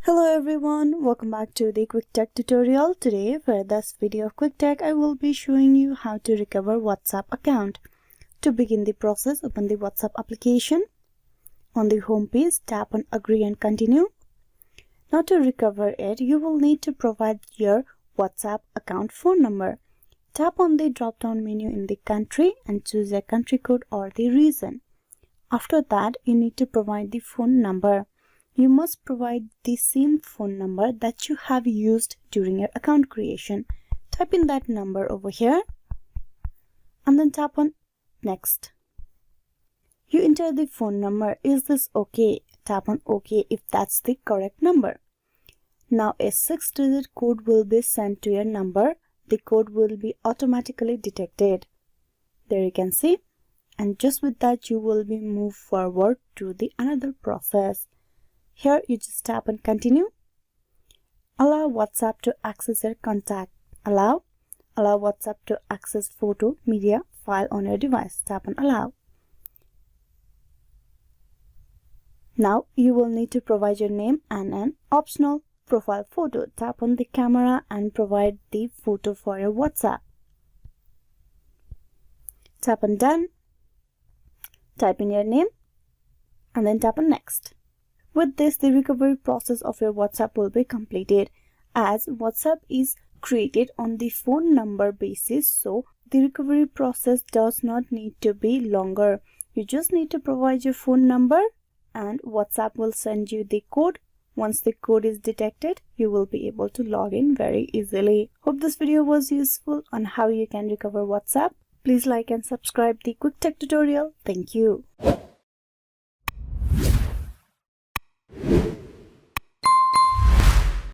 Hello everyone, welcome back to the Quick Tech tutorial. Today for this video of Quick Tech, I will be showing you how to recover WhatsApp account. To begin the process, open the WhatsApp application. On the home page, tap on Agree and Continue. Now to recover it, you will need to provide your WhatsApp account phone number. Tap on the drop-down menu in the country and choose a country code or the region. After that, you need to provide the phone number. You must provide the same phone number that you have used during your account creation. Type in that number over here and then tap on Next. You enter the phone number. Is this okay? Tap on OK if that's the correct number. Now a 6-digit code will be sent to your number. The code will be automatically detected. There you can see. And just with that, you will be moved forward to the another process. Here you just tap on Continue. Allow WhatsApp to access your contact. Allow WhatsApp to access photo, media, file on your device. Tap on Allow. Now you will need to provide your name and an optional profile photo. Tap on the camera and provide the photo for your WhatsApp. Tap on Done. Type in your name and then tap on Next. With this, the recovery process of your WhatsApp will be completed. As WhatsApp is created on the phone number basis, so the recovery process does not need to be longer. You just need to provide your phone number and WhatsApp will send you the code. Once the code is detected, you will be able to log in very easily. Hope this video was useful on how you can recover WhatsApp. Please like and subscribe the Quick Tech tutorial. Thank you.